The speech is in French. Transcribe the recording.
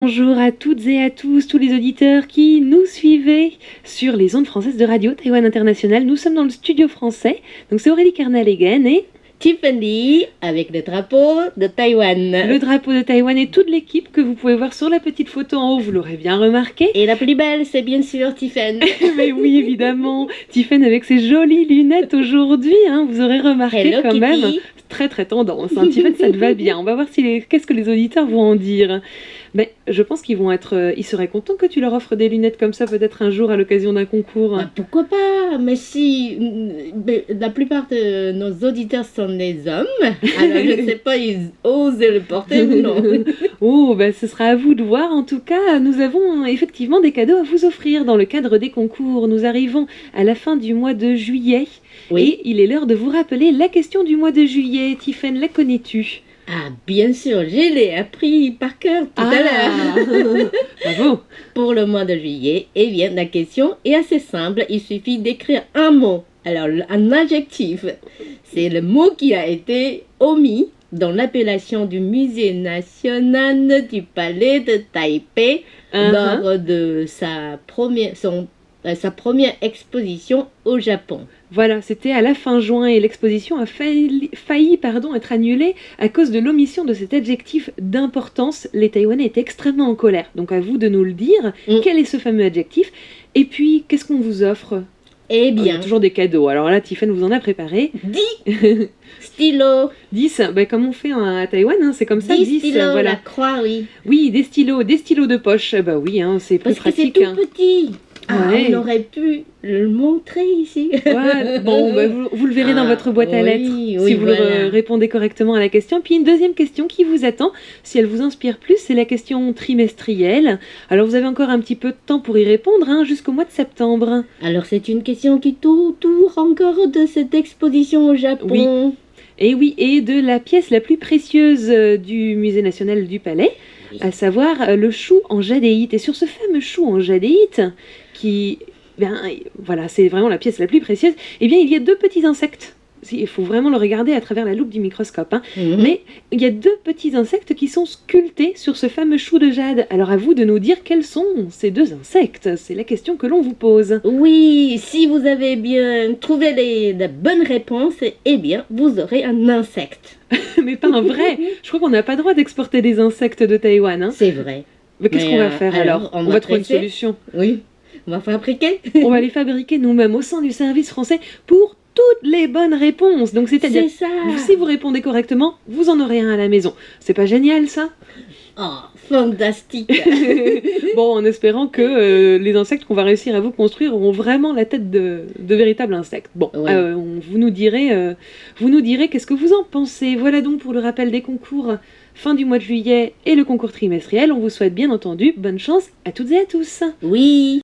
Bonjour à toutes et à tous, tous les auditeurs qui nous suivez sur les ondes françaises de Radio Taïwan International. Nous sommes dans le studio français, donc c'est Aurélie Kernal-Egen et Tiffany avec le drapeau de Taïwan. Le drapeau de Taïwan et toute l'équipe que vous pouvez voir sur la petite photo en haut, vous l'aurez bien remarqué. Et la plus belle, c'est bien sûr Tiffany. Mais oui, évidemment, Tiffany avec ses jolies lunettes aujourd'hui, vous aurez remarqué. Hello, quand Kitty. Même. Très tendance. Tiffany, ça te va bien. On va voir qu'est-ce que les auditeurs vont en dire. Mais je pense qu'ils vont ils seraient contents que tu leur offres des lunettes comme ça, peut-être un jour à l'occasion d'un concours. Pourquoi pas? Mais si la plupart de nos auditeurs sont des hommes, alors je ne sais pas, ils osent le porter ou non. Oh, ce sera à vous de voir. En tout cas, nous avons effectivement des cadeaux à vous offrir dans le cadre des concours. Nous arrivons à la fin du mois de juillet. Oui. Et il est l'heure de vous rappeler la question du mois de juillet. Tiffany, la connais-tu? Ah, bien sûr, je l'ai appris par cœur tout à l'heure. Bravo. Pour le mois de juillet, eh bien, la question est assez simple. Il suffit d'écrire un mot. Alors, un adjectif. C'est le mot qui a été omis dans l'appellation du Musée national du Palais de Taipei lors de sa première exposition au Japon. Voilà, c'était à la fin juin et l'exposition a failli être annulée à cause de l'omission de cet adjectif d'importance. Les Taïwanais étaient extrêmement en colère. Donc à vous de nous le dire. Quel est ce fameux adjectif? Et puis, qu'est-ce qu'on vous offre? Eh bien... Il y a toujours des cadeaux. Alors là, Tiffany vous en a préparé. 10 stylos. 10, comme on fait à Taïwan, c'est comme ça. 10 stylos, voilà. La croix, oui. Oui, des stylos de poche. Oui, c'est plus pratique. Parce que c'est tout petit. Ouais. On aurait pu le montrer ici. Ouais, bon, vous le verrez dans votre boîte à lettres si vous répondez correctement à la question. Puis une deuxième question qui vous attend, si elle vous inspire plus, c'est la question trimestrielle. Alors vous avez encore un petit peu de temps pour y répondre, jusqu'au mois de septembre. Alors c'est une question qui tourne encore de cette exposition au Japon. Oui. Et de la pièce la plus précieuse du Musée national du Palais, à savoir le chou en jadéite. Et sur ce fameux chou en jadéite, c'est vraiment la pièce la plus précieuse, il y a deux petits insectes. Il faut vraiment le regarder à travers la loupe du microscope. Mais il y a deux petits insectes qui sont sculptés sur ce fameux chou de jade. Alors à vous de nous dire quels sont ces deux insectes. C'est la question que l'on vous pose. Oui, si vous avez bien trouvé la bonne réponse, eh bien, vous aurez un insecte. Mais pas un vrai. Je crois qu'on n'a pas le droit d'exporter des insectes de Taïwan. C'est vrai. Mais qu'est-ce qu'on va faire alors? On va trouver une solution. Oui, on va fabriquer. On va les fabriquer nous-mêmes au sein du service français pour toutes les bonnes réponses. Donc c'est-à-dire, si vous répondez correctement, vous en aurez un à la maison. C'est pas génial ça? Oh, fantastique. Bon, en espérant que les insectes qu'on va réussir à vous construire auront vraiment la tête de véritables insectes. Bon, vous nous direz qu'est-ce que vous en pensez. Voilà donc pour le rappel des concours fin du mois de juillet et le concours trimestriel. On vous souhaite bien entendu bonne chance à toutes et à tous. Oui.